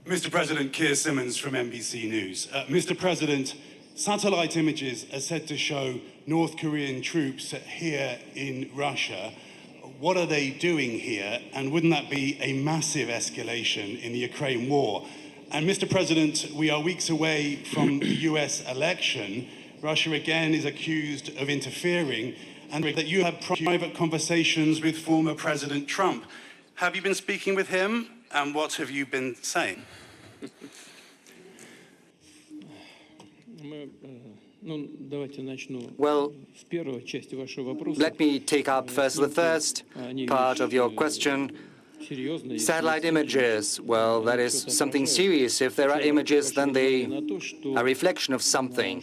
Mr. President, Keir Simmons from NBC News. Mr. President, satellite images are said to show North Korean troops here in Russia. What are they doing here? And wouldn't that be a massive escalation in the Ukraine war? And Mr. President, we are weeks away from the US election. Russia again is accused of interfering, and that you have private conversations with former President Trump. Have you been speaking with him, and what have you been saying? Well, let me take up first the first part of your question. Satellite images, well, that is something serious. If there are images, then they are a reflection of something.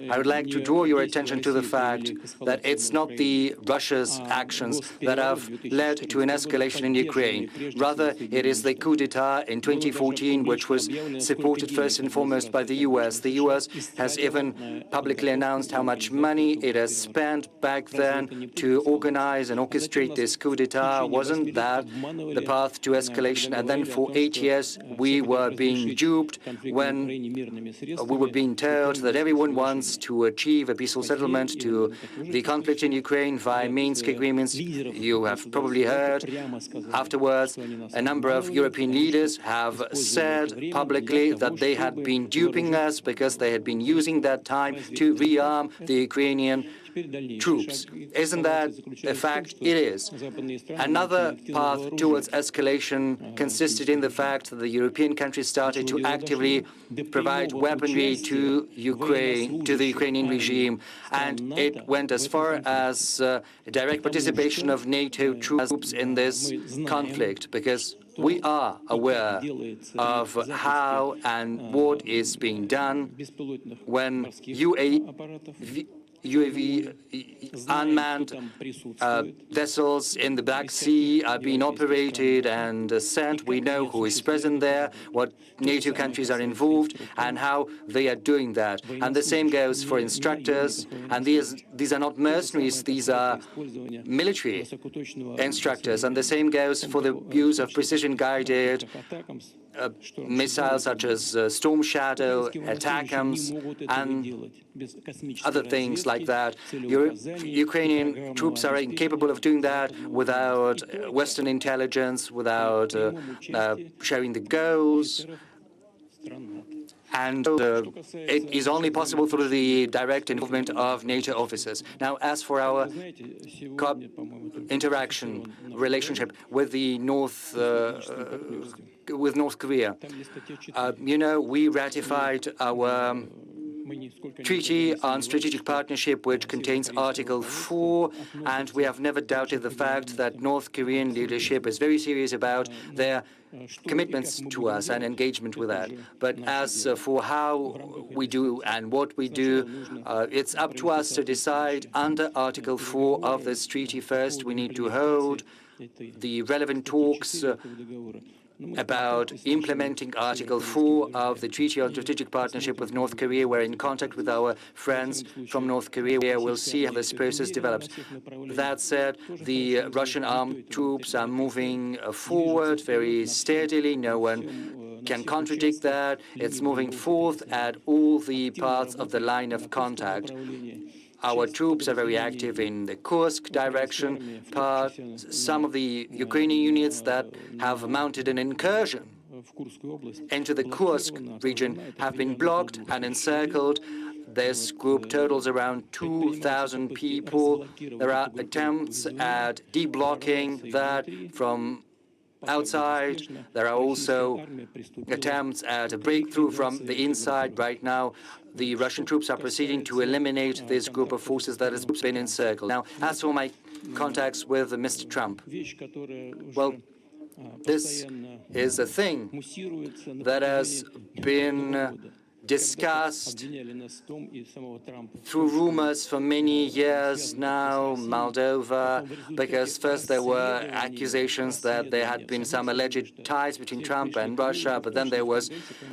I would like to draw your attention to the fact that it's not the Russia's actions that have led to an escalation in Ukraine. Rather, it is the coup d'etat in 2014, which was supported first and foremost by the US. The US has even publicly announced how much money it has spent back then to organize and orchestrate this coup d'etat. Wasn't that the path to escalation? And then for 8 years, we were being duped when we were being told that everyone wants to achieve a peaceful settlement to the conflict in Ukraine via Minsk agreements. You have probably heard afterwards a number of European leaders have said publicly that they had been duping us because they had been using that time to rearm the Ukrainian troops. Isn't that a fact? It is. Another path towards escalation consisted in the fact that the European countries started to actively provide weaponry to Ukraine, to the Ukrainian regime, and it went as far as direct participation of NATO troops in this conflict, because we are aware of how and what is being done when UAV unmanned vessels in the Black Sea are being operated and sent. We know who is present there, what NATO countries are involved, and how they are doing that. And the same goes for instructors. And these are not mercenaries, these are military instructors. And the same goes for the use of precision-guided missiles such as Storm Shadow, ATACMS, and other things like that. Ukrainian troops are incapable of doing that without Western intelligence, without sharing the goals. And it is only possible through the direct involvement of NATO officers. Now, as for our relationship with the with North Korea, we ratified our treaty on strategic partnership, which contains Article 4, and we have never doubted the fact that North Korean leadership is very serious about their commitments to us and engagement with that. But as for how we do and what we do, it's up to us to decide under Article 4 of this treaty. First, we need to hold the relevant talks about implementing Article 4 of the Treaty on Strategic Partnership with North Korea. We're in contact with our friends from North Korea. We'll see how this process develops. That said, the Russian armed troops are moving forward very steadily. No one can contradict that. It's moving forth at all the parts of the line of contact. Our troops are very active in the Kursk direction part. Some of the Ukrainian units that have mounted an incursion into the Kursk region have been blocked and encircled. This group totals around 2,000 people. There are attempts at deblocking that from outside. There are also attempts at a breakthrough from the inside. Right now, the Russian troops are proceeding to eliminate this group of forces that has been encircled. Now, as for my contacts with Mr. Trump, well, this is a thing that has been discussed through rumors for many years now, Moldova, because first there were accusations that there had been some alleged ties between Trump and Russia, but then there was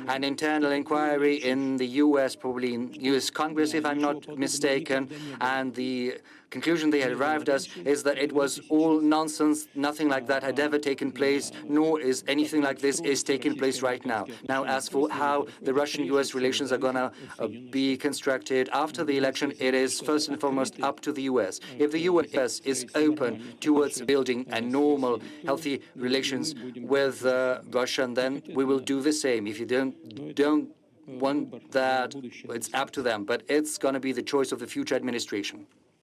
an internal inquiry in the U.S., probably in U.S. Congress, if I'm not mistaken, and the conclusion they had arrived at is that it was all nonsense. Nothing like that had ever taken place, nor is anything like this is taking place right now. Now, as for how the Russian-US relations are going to be constructed after the election, it is first and foremost up to the US. If the US is open towards building a normal, healthy relations with Russia, then we will do the same. If you don't want that, it's up to them. But it's going to be the choice of the future administration.